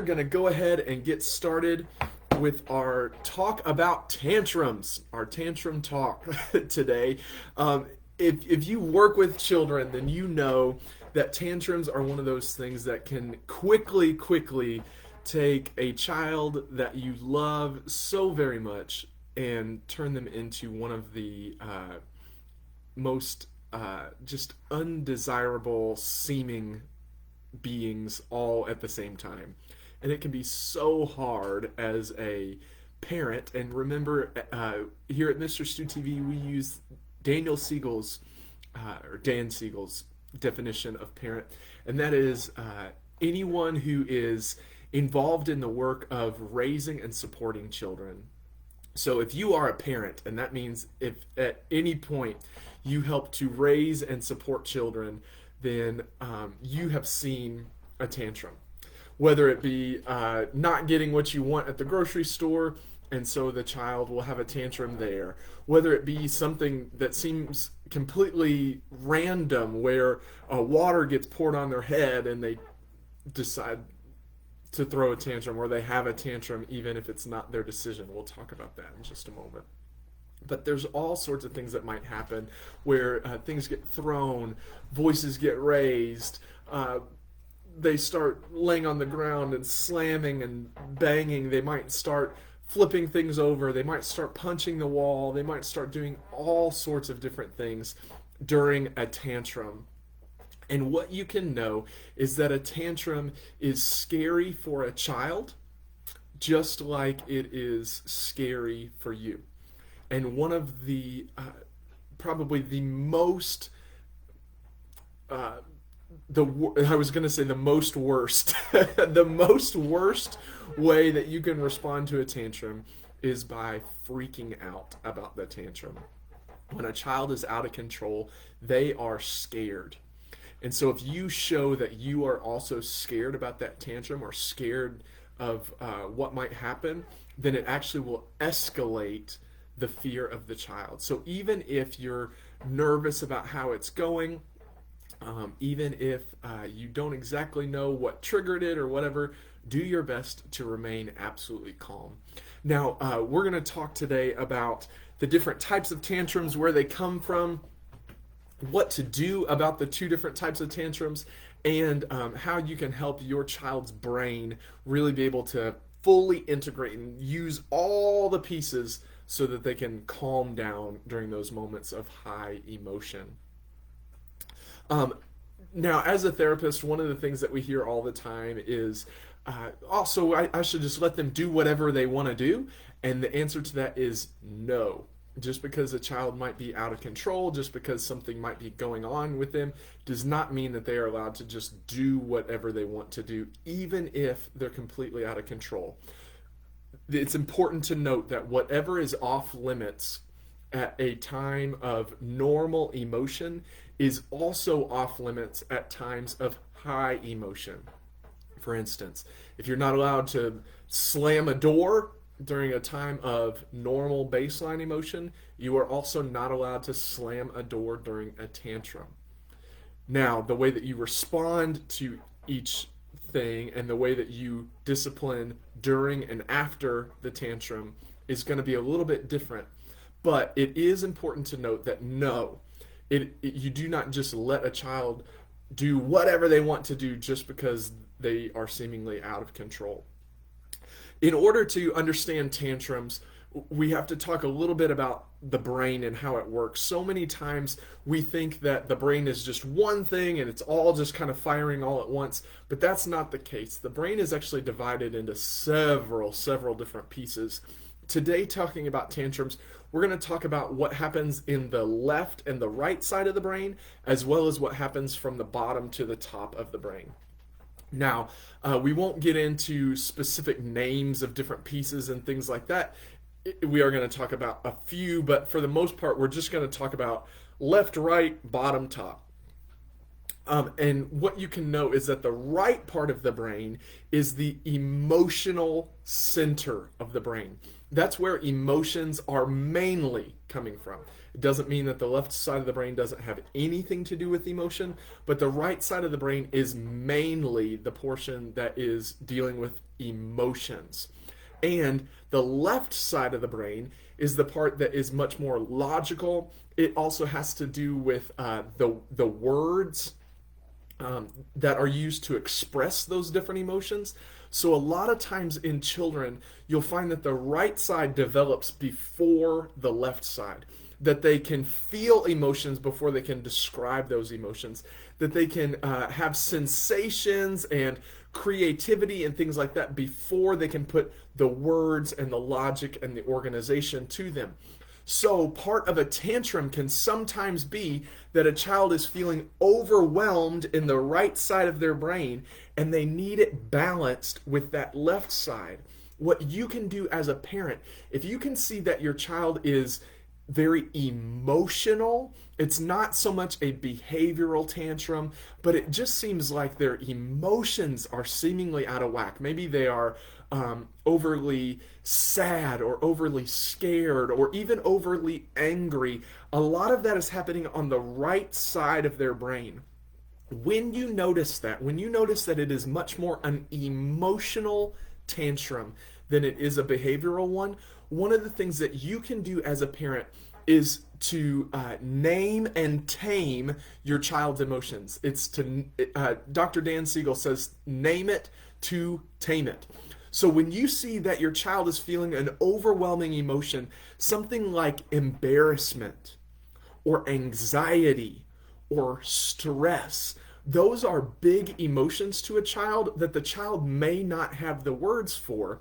We're going to go ahead and get started with our talk about tantrums, our tantrum talk today. If you work with children, then you know that tantrums are one of those things that can quickly take a child that you love so very much and turn them into one of the most just undesirable seeming beings all at the same time. And it can be so hard as a parent. And remember, here at MisterStuTV, we use Daniel Siegel's, or Dan Siegel's definition of parent, and that is anyone who is involved in the work of raising and supporting children. So if you are a parent, and that means if at any point you help to raise and support children, then you have seen a tantrum. Whether it be not getting what you want at the grocery store, and so the child will have a tantrum there. Whether it be something that seems completely random, where water gets poured on their head and they decide to throw a tantrum, or they have a tantrum even if it's not their decision. We'll talk about that in just a moment. But there's all sorts of things that might happen where things get thrown, voices get raised, they start laying on the ground and slamming and banging. They might start flipping things over. They might start punching the wall. They might start doing all sorts of different things during a tantrum. And what you can know is that a tantrum is scary for a child, just like it is scary for you. And one of the probably the most I was going to say the most worst the most worst way that you can respond to a tantrum is by freaking out about the tantrum. When a child is out of control, they are scared. And so if you show that you are also scared about that tantrum, or scared of what might happen, then it actually will escalate the fear of the child. So even if you're nervous about how it's going, even if you don't exactly know what triggered it or whatever, do your best to remain absolutely calm. Now, we're going to talk today about the different types of tantrums, where they come from, what to do about the two different types of tantrums, and how you can help your child's brain really be able to fully integrate and use all the pieces so that they can calm down during those moments of high emotion. Now, as a therapist, one of the things that we hear all the time is, also, I should just let them do whatever they want to do. And the answer to that is no. Just because a child might be out of control, just because something might be going on with them, does not mean that they are allowed to just do whatever they want to do, even if they're completely out of control. It's important to note that whatever is off limits at a time of normal emotion is also off limits at times of high emotion. For instance, if you're not allowed to slam a door during a time of normal baseline emotion, you are also not allowed to slam a door during a tantrum. Now, the way that you respond to each thing and the way that you discipline during and after the tantrum is going to be a little bit different. But it is important to note that no, you do not just let a child do whatever they want to do just because they are seemingly out of control. In order to understand tantrums, we have to talk a little bit about the brain and how it works. So many times we think that the brain is just one thing and it's all just kind of firing all at once, but that's not the case. The brain is actually divided into several different pieces. Today, talking about tantrums, we're going to talk about what happens in the left and the right side of the brain, as well as what happens from the bottom to the top of the brain. Now, we won't get into specific names of different pieces and things like that. We are going to talk about a few, but for the most part, we're just going to talk about left, right, bottom, top. And what you can know is that the right part of the brain is the emotional center of the brain. That's where emotions are mainly coming from. It doesn't mean that the left side of the brain doesn't have anything to do with emotion, but the right side of the brain is mainly the portion that is dealing with emotions. And the left side of the brain is the part that is much more logical. It also has to do with the words that are used to express those different emotions. So a lot of times in children, you'll find that the right side develops before the left side, that they can feel emotions before they can describe those emotions, that they can have sensations and creativity and things like that before they can put the words and the logic and the organization to them. So, part of a tantrum can sometimes be that a child is feeling overwhelmed in the right side of their brain and they need it balanced with that left side. What you can do as a parent, if you can see that your child is very emotional, it's not so much a behavioral tantrum, but it just seems like their emotions are seemingly out of whack. Maybe they are overly sad or overly scared or even overly angry. A lot of that is happening on the right side of their brain. When you notice that it is much more an emotional tantrum than it is a behavioral one of the things that you can do as a parent is to name and tame your child's emotions. It's to Dr. Dan Siegel says, name it to tame it. So when you see that your child is feeling an overwhelming emotion, something like embarrassment or anxiety or stress, those are big emotions to a child that the child may not have the words for.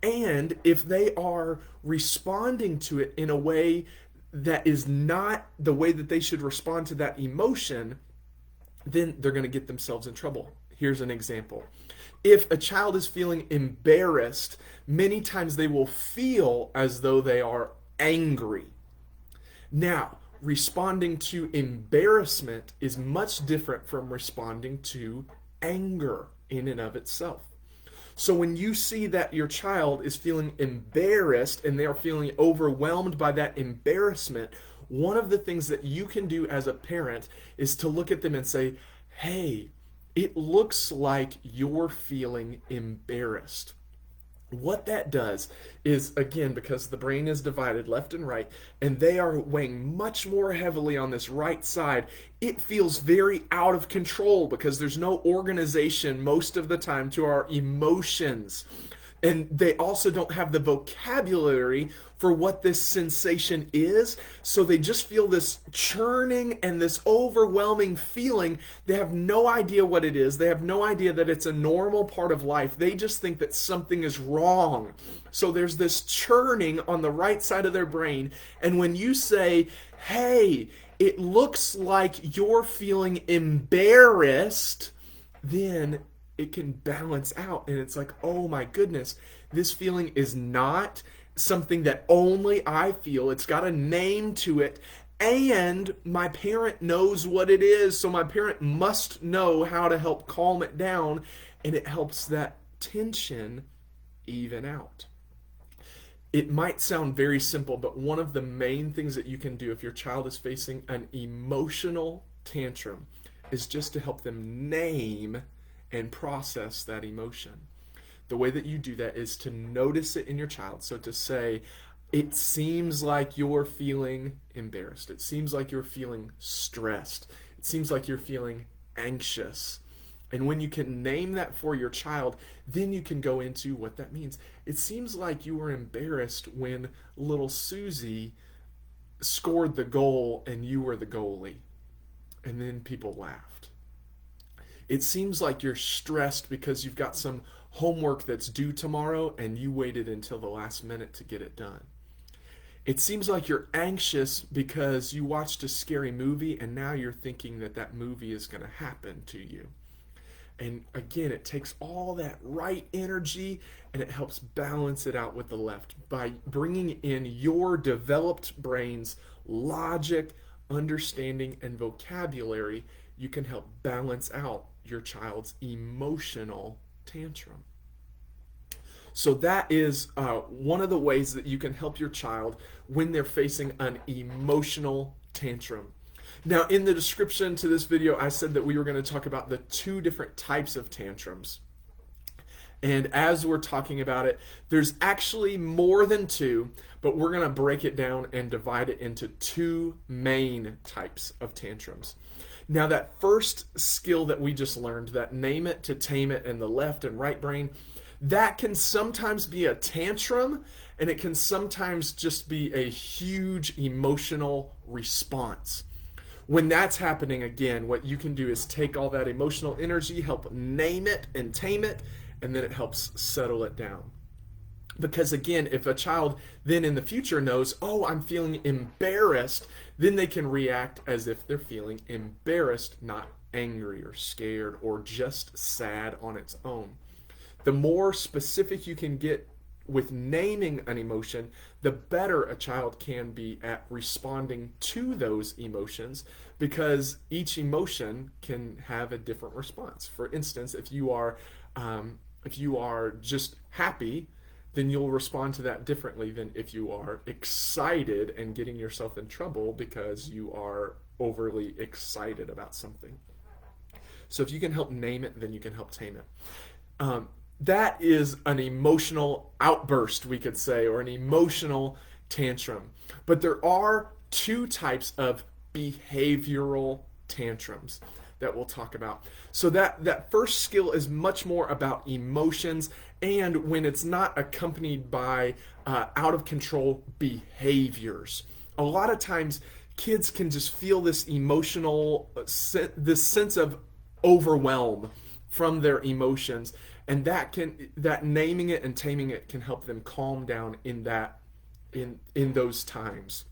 And if they are responding to it in a way that is not the way that they should respond to that emotion, then they're going to get themselves in trouble. Here's an example. If a child is feeling embarrassed, many times they will feel as though they are angry. Now, responding to embarrassment is much different from responding to anger in and of itself. So when you see that your child is feeling embarrassed and they are feeling overwhelmed by that embarrassment, one of the things that you can do as a parent is to look at them and say, hey, it looks like you're feeling embarrassed. What that does is, again, because the brain is divided left and right, and they are weighing much more heavily on this right side, it feels very out of control because there's no organization most of the time to our emotions. And they also don't have the vocabulary for what this sensation is. So they just feel this churning and this overwhelming feeling. They have no idea what it is. They have no idea that it's a normal part of life. They just think that something is wrong. So there's this churning on the right side of their brain. And when you say, hey, it looks like you're feeling embarrassed, then it can balance out, and it's like, oh my goodness, this feeling is not something that only I feel. It's got a name to it, and my parent knows what it is, so my parent must know how to help calm it down, and it helps that tension even out. It might sound very simple, but one of the main things that you can do if your child is facing an emotional tantrum is just to help them name and process that emotion. The way that you do that is to notice it in your child. So to say, it seems like you're feeling embarrassed. It seems like you're feeling stressed. It seems like you're feeling anxious. And when you can name that for your child, then you can go into what that means. It seems like you were embarrassed when little Susie scored the goal and you were the goalie. And then people laughed. It seems like you're stressed because you've got some homework that's due tomorrow and you waited until the last minute to get it done. It seems like you're anxious because you watched a scary movie and now you're thinking that that movie is going to happen to you. And again, it takes all that right energy and it helps balance it out with the left by bringing in your developed brain's logic, understanding, and vocabulary. You can help balance out your child's emotional tantrum. So that is one of the ways that you can help your child when they're facing an emotional tantrum. Now, in the description to this video, I said that we were going to talk about the two different types of tantrums. And as we're talking about it, there's actually more than two, but we're going to break it down and divide it into two main types of tantrums. Now, that first skill that we just learned, that name it to tame it in the left and right brain, that can sometimes be a tantrum, and it can sometimes just be a huge emotional response. When that's happening, again, what you can do is take all that emotional energy, help name it and tame it, and then it helps settle it down. Because again, if a child then in the future knows, oh, I'm feeling embarrassed, then they can react as if they're feeling embarrassed, not angry or scared or just sad on its own. The more specific you can get with naming an emotion, the better a child can be at responding to those emotions, because each emotion can have a different response. For instance, if you are just happy, then you'll respond to that differently than if you are excited and getting yourself in trouble because you are overly excited about something. So if you can help name it, then you can help tame it. That is an emotional outburst, we could say, or an emotional tantrum. But there are two types of behavioral tantrums that we'll talk about. So that first skill is much more about emotions, and when it's not accompanied by out of control behaviors. A lot of times kids can just feel this emotional, this sense of overwhelm from their emotions, and that naming it and taming it can help them calm down in those times.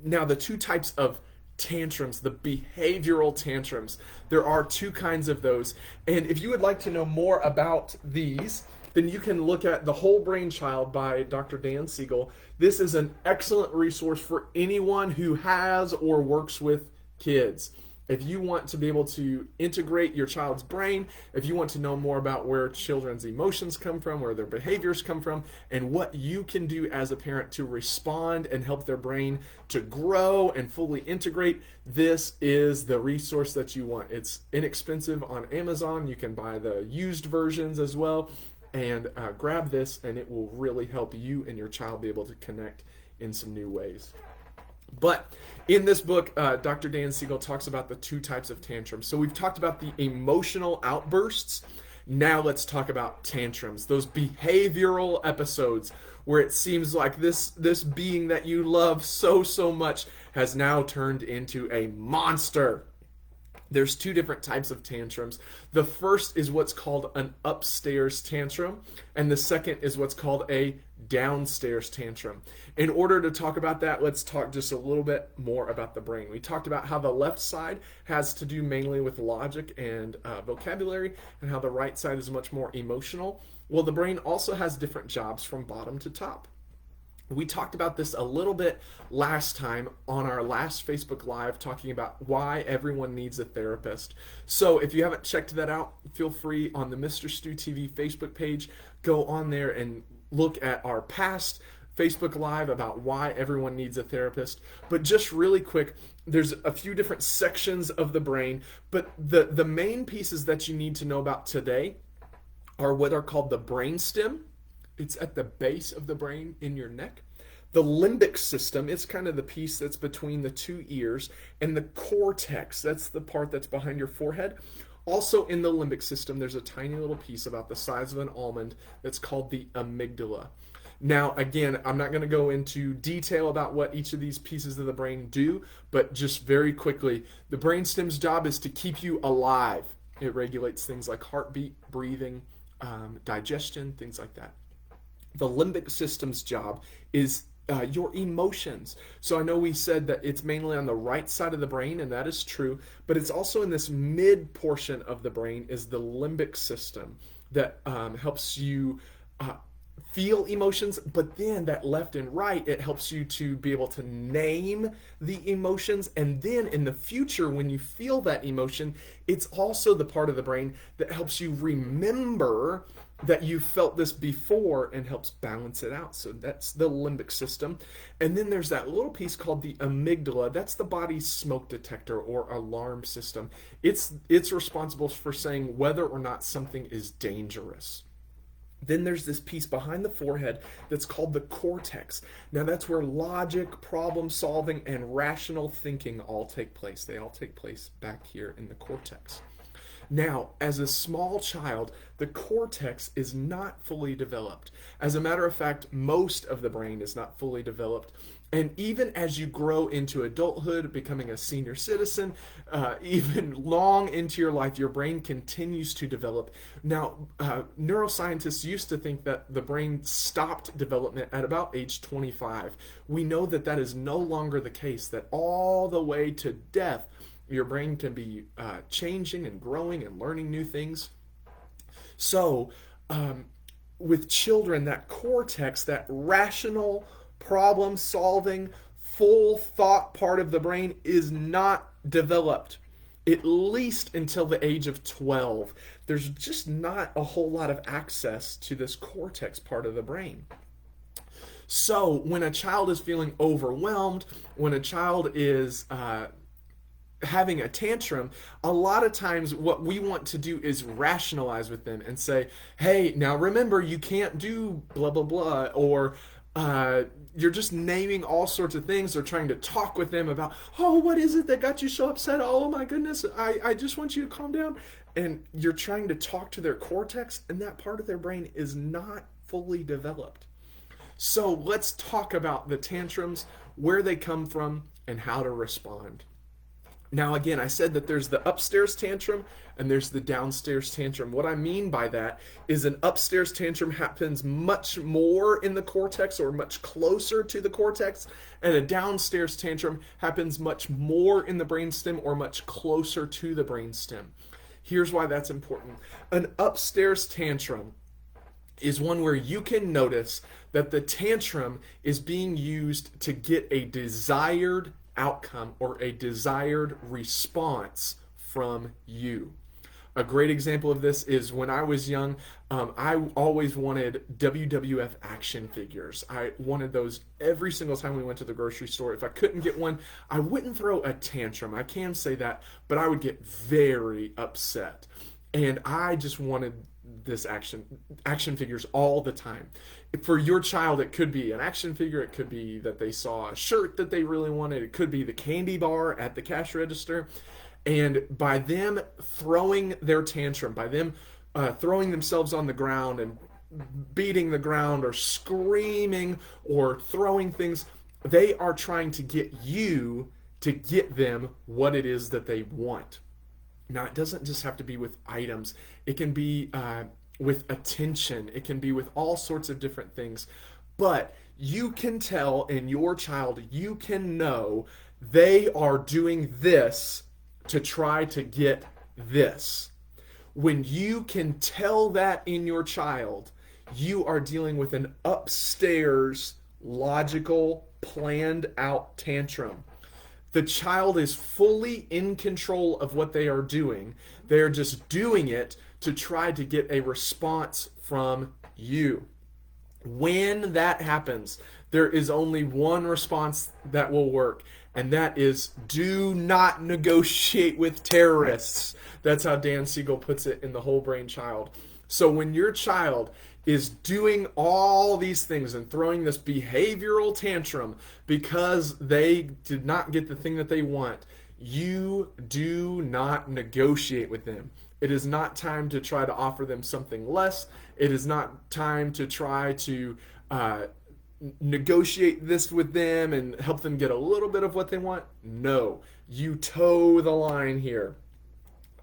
Now, the two types of tantrums, the behavioral tantrums, there are two kinds of those. And if you would like to know more about these, then you can look at The Whole Brain Child by Dr. Dan Siegel. This is an excellent resource for anyone who has or works with kids. If you want to be able to integrate your child's brain, if you want to know more about where children's emotions come from, where their behaviors come from, and what you can do as a parent to respond and help their brain to grow and fully integrate, this is the resource that you want. It's inexpensive on Amazon. You can buy the used versions as well, and grab this, and it will really help you and your child be able to connect in some new ways. But in this book, Dr. Dan Siegel talks about the two types of tantrums. So we've talked about the emotional outbursts. Now let's talk about tantrums, those behavioral episodes where it seems like this being that you love so much has now turned into a monster. There's two different types of tantrums. The first is what's called an upstairs tantrum, and the second is what's called a downstairs tantrum. In order to talk about that, let's talk just a little bit more about the brain. We talked about how the left side has to do mainly with logic and vocabulary, and how the right side is much more emotional. Well, the brain also has different jobs from bottom to top. We talked about this a little bit last time on our last Facebook Live, talking about why everyone needs a therapist. So if you haven't checked that out, feel free on the MisterStuTV Facebook page, go on there and look at our past Facebook Live about why everyone needs a therapist. But just really quick, there's a few different sections of the brain, but the main pieces that you need to know about today are what are called the brainstem. It's at the base of the brain in your neck. The limbic system, it's kind of the piece that's between the two ears. And the cortex, that's the part that's behind your forehead. Also in the limbic system, there's a tiny little piece about the size of an almond that's called the amygdala. Now, again, I'm not going to go into detail about what each of these pieces of the brain do, but just very quickly, the brainstem's job is to keep you alive. It regulates things like heartbeat, breathing, digestion, things like that. The limbic system's job is your emotions. So I know we said that it's mainly on the right side of the brain, and that is true, but it's also in this mid portion of the brain is the limbic system that helps you feel emotions, but then that left and right, it helps you to be able to name the emotions, and then in the future when you feel that emotion, it's also the part of the brain that helps you remember that you felt this before and helps balance it out. So that's the limbic system. And then there's that little piece called the amygdala. That's the body's smoke detector or alarm system. It's responsible for saying whether or not something is dangerous. Then there's this piece behind the forehead that's called the cortex. Now that's where logic, problem solving, and rational thinking all take place. They all take place back here in the cortex. Now, as a small child, the cortex is not fully developed. As a matter of fact, most of the brain is not fully developed. And even as you grow into adulthood, becoming a senior citizen, even long into your life, your brain continues to develop. Now, neuroscientists used to think that the brain stopped development at about age 25. We know that that is no longer the case, that all the way to death, your brain can be changing and growing and learning new things. So, with children, that cortex, that rational, problem solving, full thought part of the brain is not developed, at least until the age of 12. There's just not a whole lot of access to this cortex part of the brain. So, when a child is feeling overwhelmed, when a child is having a tantrum, a lot of times what we want to do is rationalize with them and say, hey, now remember, you can't do blah, blah, blah, or you're just naming all sorts of things. They're trying to talk with them about, oh, what is it that got you so upset? Oh my goodness, I just want you to calm down. And you're trying to talk to their cortex, and that part of their brain is not fully developed. So let's talk about the tantrums, where they come from, and how to respond. Now, again, I said that there's the upstairs tantrum and there's the downstairs tantrum. What I mean by that is an upstairs tantrum happens much more in the cortex or much closer to the cortex, and a downstairs tantrum happens much more in the brainstem or much closer to the brainstem. Here's why that's important. An upstairs tantrum is one where you can notice that the tantrum is being used to get a desired outcome or a desired response from you. A great example of this is when I was young, I always wanted WWF action figures. I wanted those every single time we went to the grocery store. If I couldn't get one, I wouldn't throw a tantrum. I can say that, but I would get very upset. And I just wanted this action figures all the time. For your child, it could be an action figure. It could be that they saw a shirt that they really wanted. It could be the candy bar at the cash register. And by them throwing their tantrum, by them throwing themselves on the ground and beating the ground or screaming or throwing things, they are trying to get you to get them what it is that they want. Now, it doesn't just have to be with items. It can be with attention. It can be with all sorts of different things. But you can tell in your child, you can know they are doing this to try to get this. When you can tell that in your child, you are dealing with an upstairs, logical, planned out tantrum. The child is fully in control of what they are doing. They are just doing it to try to get a response from you. When that happens, there is only one response that will work, and that is do not negotiate with terrorists. That's how Dan Siegel puts it in The Whole Brain Child. So when your child is doing all these things and throwing this behavioral tantrum because they did not get the thing that they want, you do not negotiate with them. It is not time to try to offer them something less. It is not time to try to negotiate this with them and help them get a little bit of what they want. No, you toe the line here.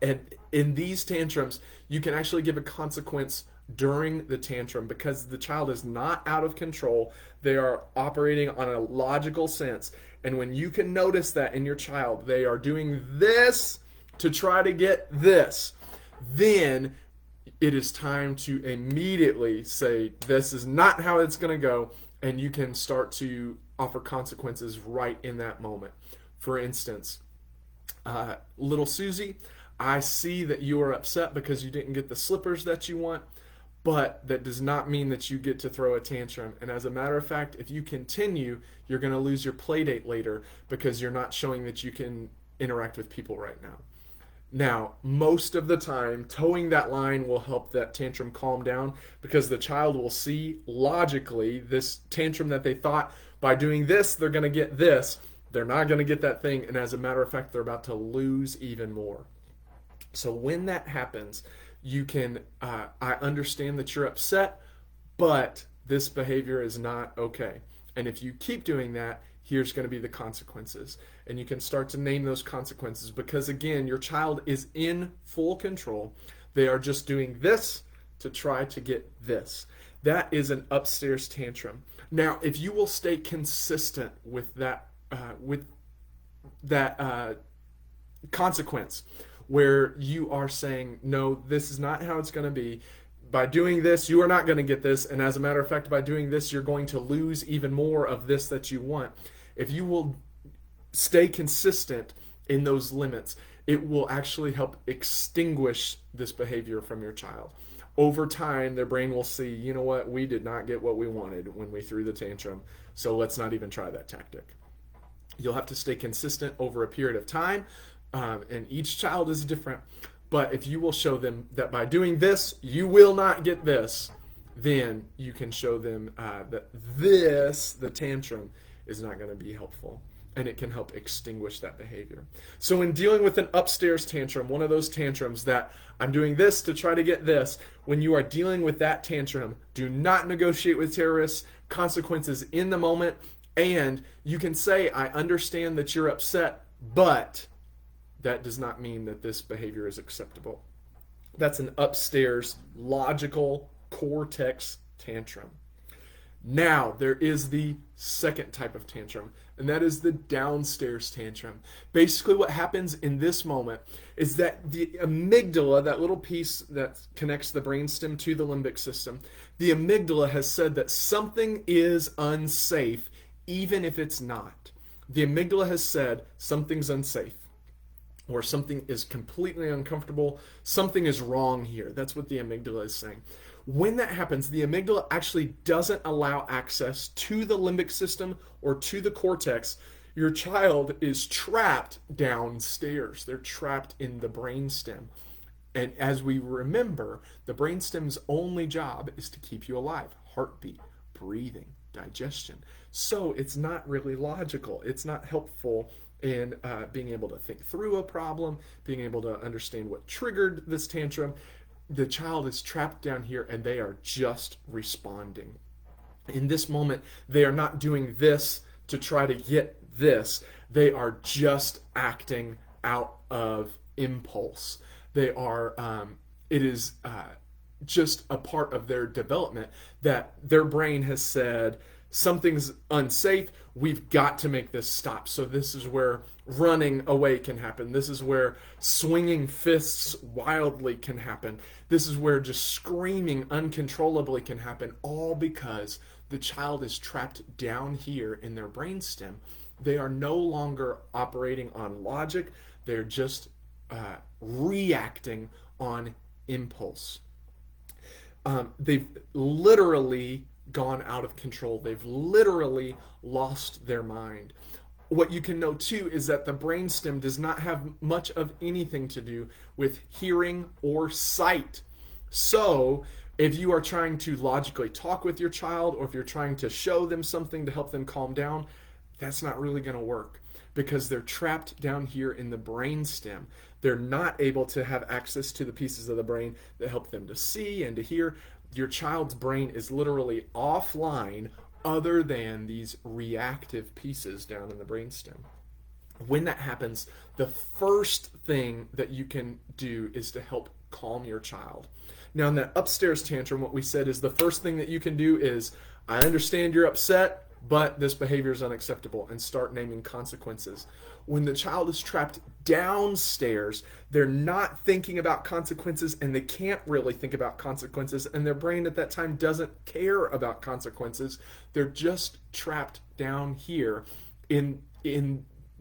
And in these tantrums, you can actually give a consequence during the tantrum because the child is not out of control. They are operating on a logical sense. And when you can notice that in your child, they are doing this to try to get this, then it is time to immediately say, this is not how it's going to go. And you can start to offer consequences right in that moment. For instance, little Susie, I see that you are upset because you didn't get the slippers that you want, but that does not mean that you get to throw a tantrum. And as a matter of fact, if you continue, you're going to lose your play date later because you're not showing that you can interact with people right now. Now, most of the time, towing that line will help that tantrum calm down because the child will see logically this tantrum that they thought by doing this, they're going to get this. They're not going to get that thing. And as a matter of fact, they're about to lose even more. So when that happens, you can, I understand that you're upset, but this behavior is not okay. And if you keep doing that, here's going to be the consequences. And you can start to name those consequences because, again, your child is in full control. They are just doing this to try to get this. That is an upstairs tantrum. Now, if you will stay consistent with that consequence, where you are saying, no, this is not how it's going to be. By doing this, you are not going to get this. And as a matter of fact, by doing this, you're going to lose even more of this that you want. If you will stay consistent in those limits, it will actually help extinguish this behavior from your child. Over time, their brain will see, you know what, we did not get what we wanted when we threw the tantrum, so let's not even try that tactic. You'll have to stay consistent over a period of time. And each child is different, but if you will show them that by doing this, you will not get this, then you can show them that the tantrum, is not going to be helpful, and it can help extinguish that behavior. So in dealing with an upstairs tantrum, one of those tantrums that I'm doing this to try to get this, when you are dealing with that tantrum, do not negotiate with terrorists, consequences in the moment, and you can say, I understand that you're upset, but that does not mean that this behavior is acceptable. That's an upstairs logical cortex tantrum. Now, there is the second type of tantrum, and that is the downstairs tantrum. Basically, what happens in this moment is that the amygdala, that little piece that connects the brainstem to the limbic system, the amygdala has said that something is unsafe, even if it's not. The amygdala has said something's unsafe, or something is completely uncomfortable, something is wrong here. That's what the amygdala is saying. When that happens, the amygdala actually doesn't allow access to the limbic system or to the cortex. Your child is trapped downstairs. They're trapped in the brainstem. And as we remember, the brainstem's only job is to keep you alive. Heartbeat, breathing, digestion. So it's not really logical. It's not helpful in being able to think through a problem, being able to understand what triggered this tantrum. The child is trapped down here and they are just responding. In this moment, they are not doing this to try to get this. They are just acting out of impulse. They are, it is just a part of their development that their brain has said, something's unsafe, we've got to make this stop. So this is where running away can happen. This is where swinging fists wildly can happen. This is where just screaming uncontrollably can happen, all because the child is trapped down here in their brainstem. They are no longer operating on logic. They're just reacting on impulse. They've literally gone out of control. They've literally lost their mind. What you can know too is that the brainstem does not have much of anything to do with hearing or sight. So if you are trying to logically talk with your child, or if you're trying to show them something to help them calm down, that's not really going to work because they're trapped down here in the brainstem. They're not able to have access to the pieces of the brain that help them to see and to hear. Your child's brain is literally offline other than these reactive pieces down in the brainstem. When that happens, the first thing that you can do is to help calm your child. Now, in that upstairs tantrum, what we said is the first thing that you can do is, I understand you're upset, but this behavior is unacceptable, and start naming consequences. When the child is trapped downstairs, they're not thinking about consequences, and they can't really think about consequences, and their brain at that time doesn't care about consequences. They're just trapped down here in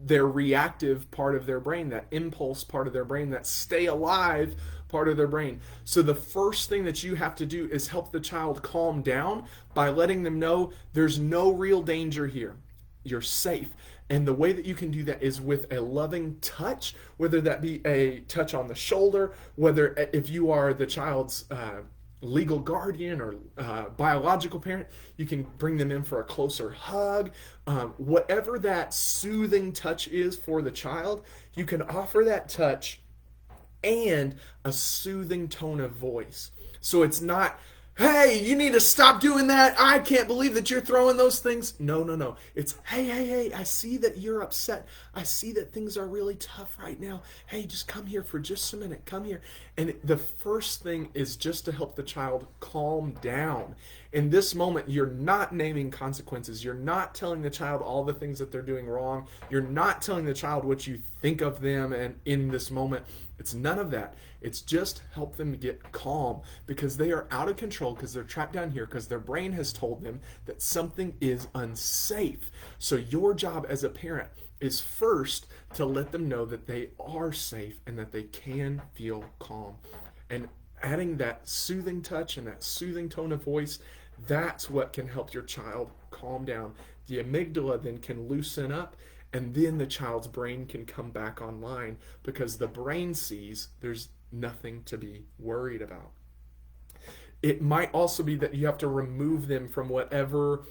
their reactive part of their brain, that impulse part of their brain, that stay alive part of their brain. So the first thing that you have to do is help the child calm down by letting them know there's no real danger here. You're safe. And the way that you can do that is with a loving touch, whether that be a touch on the shoulder, whether if you are the child's legal guardian or biological parent, you can bring them in for a closer hug. Whatever that soothing touch is for the child, you can offer that touch and a soothing tone of voice. So it's not, hey, you need to stop doing that. I can't believe that you're throwing those things. No, no, no. It's, hey, I see that you're upset. I see that things are really tough right now. Hey, just come here for just a minute. Come here. And the first thing is just to help the child calm down. In this moment, you're not naming consequences. You're not telling the child all the things that they're doing wrong. You're not telling the child what you think of them and in this moment. It's none of that. It's just help them get calm because they are out of control, because they're trapped down here, because their brain has told them that something is unsafe. So your job as a parent is first to let them know that they are safe and that they can feel calm. And adding that soothing touch and that soothing tone of voice, that's what can help your child calm down. The amygdala then can loosen up, and then the child's brain can come back online because the brain sees there's nothing to be worried about. It might also be that you have to remove them from whatever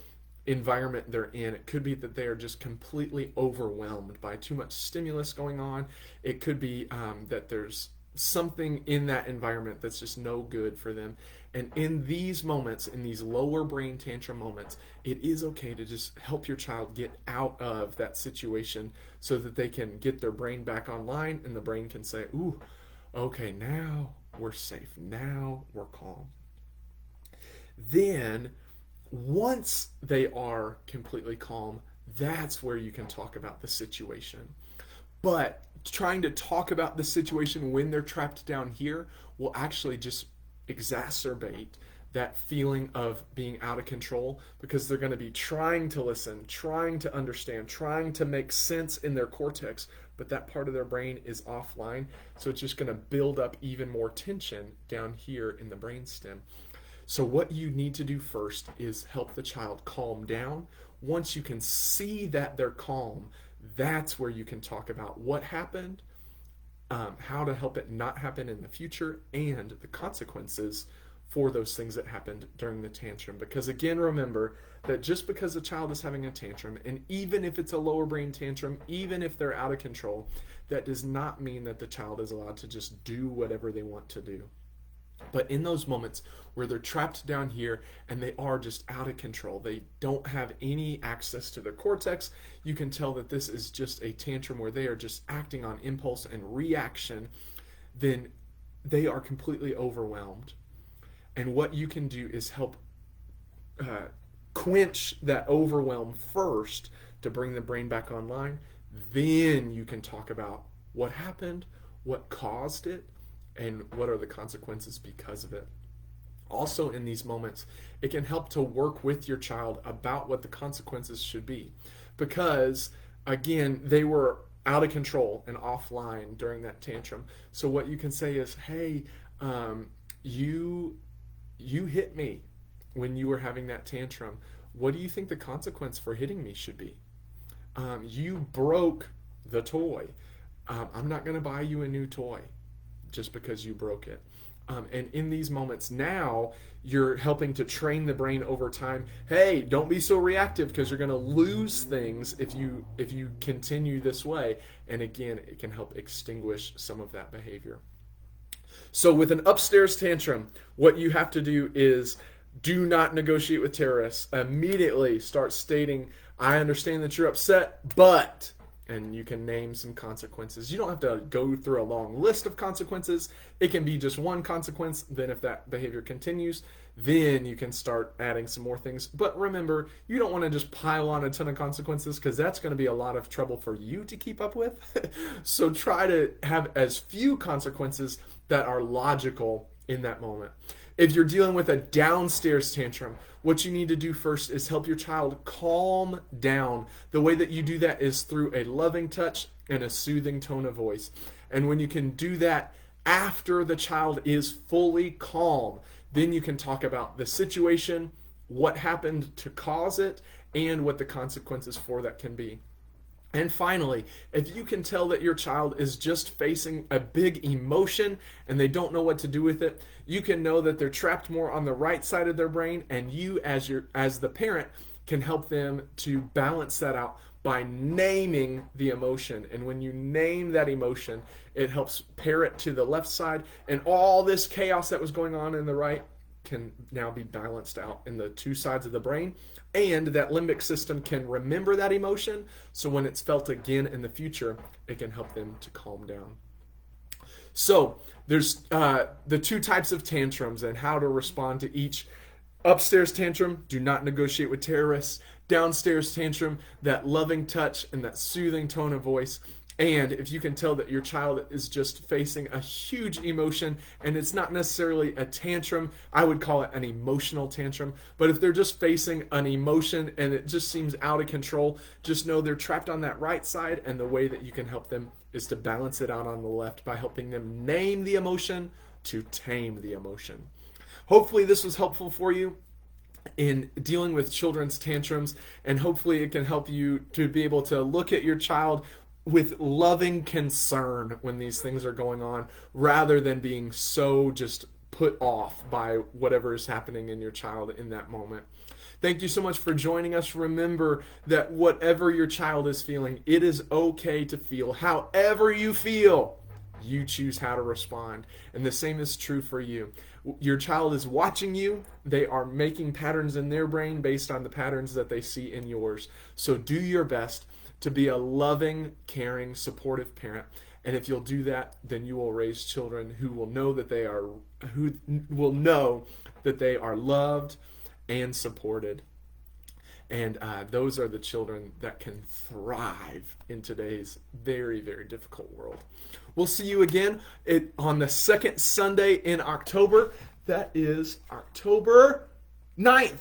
environment they're in. It could be that they are just completely overwhelmed by too much stimulus going on. It could be that there's something in that environment that's just no good for them. And in these moments, in these lower brain tantrum moments, it is okay to just help your child get out of that situation so that they can get their brain back online and the brain can say, ooh, okay, now we're safe. Now we're calm. Then, once they are completely calm, that's where you can talk about the situation. But trying to talk about the situation when they're trapped down here will actually just exacerbate that feeling of being out of control, because they're going to be trying to listen, trying to understand, trying to make sense in their cortex, but that part of their brain is offline. So it's just going to build up even more tension down here in the brainstem. So what you need to do first is help the child calm down. Once you can see that they're calm, that's where you can talk about what happened, how to help it not happen in the future, and the consequences for those things that happened during the tantrum. Because again, remember that just because a child is having a tantrum, and even if it's a lower brain tantrum, even if they're out of control, that does not mean that the child is allowed to just do whatever they want to do. But in those moments where they're trapped down here and they are just out of control, they don't have any access to their cortex, you can tell that this is just a tantrum where they are just acting on impulse and reaction, then they are completely overwhelmed. And what you can do is help quench that overwhelm first to bring the brain back online. Then you can talk about what happened, what caused it, and what are the consequences because of it. Also in these moments, it can help to work with your child about what the consequences should be. Because, again, they were out of control and offline during that tantrum. So what you can say is, hey, you hit me when you were having that tantrum. What do you think the consequence for hitting me should be? You broke the toy. I'm not going to buy you a new toy just because you broke it. And in these moments now, you're helping to train the brain over time. Hey, don't be so reactive because you're going to lose things if you continue this way. And again, it can help extinguish some of that behavior. So with an upstairs tantrum, what you have to do is do not negotiate with terrorists. Immediately start stating, I understand that you're upset, but... and you can name some consequences. You don't have to go through a long list of consequences. It can be just one consequence. Then if that behavior continues, then you can start adding some more things. But remember, you don't want to just pile on a ton of consequences because that's going to be a lot of trouble for you to keep up with. So try to have as few consequences that are logical in that moment. If you're dealing with a downstairs tantrum, what you need to do first is help your child calm down. The way that you do that is through a loving touch and a soothing tone of voice. And when you can do that, After the child is fully calm, then you can talk about the situation, what happened to cause it, and what the consequences for that can be. And finally, if you can tell that your child is just facing a big emotion and they don't know what to do with it, you can know that they're trapped more on the right side of their brain, and you as the parent can help them to balance that out by naming the emotion. And when you name that emotion, it helps pair it to the left side, and all this chaos that was going on in the right can now be balanced out in the two sides of the brain, and that limbic system can remember that emotion, so when it's felt again in the future, it can help them to calm down. So there's the two types of tantrums and how to respond to each. Upstairs tantrum, do not negotiate with terrorists. Downstairs tantrum, that loving touch and that soothing tone of voice. And if you can tell that your child is just facing a huge emotion, and it's not necessarily a tantrum, I would call it an emotional tantrum. But if they're just facing an emotion and it just seems out of control, just know they're trapped on that right side, and the way that you can help them is to balance it out on the left by helping them name the emotion to tame the emotion. Hopefully this was helpful for you in dealing with children's tantrums, and hopefully it can help you to be able to look at your child with loving concern when these things are going on, rather than being so just put off by whatever is happening in your child in that moment. Thank you so much for joining us. Remember that whatever your child is feeling, it is okay to feel however you feel. You choose how to respond. And the same is true for you. Your child is watching you. They are making patterns in their brain based on the patterns that they see in yours. So do your best to be a loving, caring, supportive parent. And if you'll do that, then you will raise children who will know that they are loved and supported. And those are the children that can thrive in today's very, very difficult world. We'll see you again on the second Sunday in October. That is October 9th.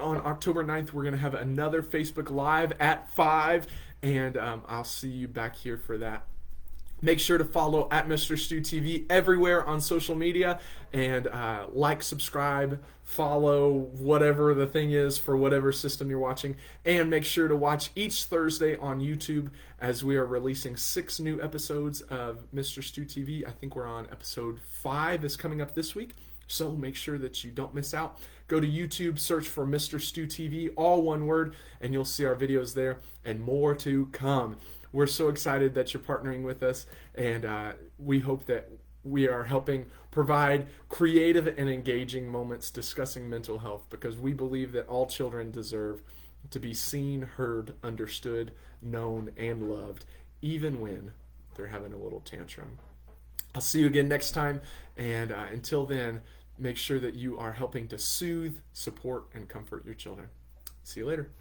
On October 9th, we're going to have another Facebook Live at 5, and I'll see you back here for that. Make sure to follow at MisterStuTV everywhere on social media, and like, subscribe, follow, whatever the thing is for whatever system you're watching. And make sure to watch each Thursday on YouTube, as we are releasing 6 new episodes of MisterStuTV. I think we're on episode 5 is coming up this week. So make sure that you don't miss out. Go to YouTube, search for MisterStuTV, all one word, and you'll see our videos there, and more to come. We're so excited that you're partnering with us, and we hope that we are helping provide creative and engaging moments discussing mental health, because we believe that all children deserve to be seen, heard, understood, known, and loved, even when they're having a little tantrum. I'll see you again next time, and until then, make sure that you are helping to soothe, support, and comfort your children. See you later.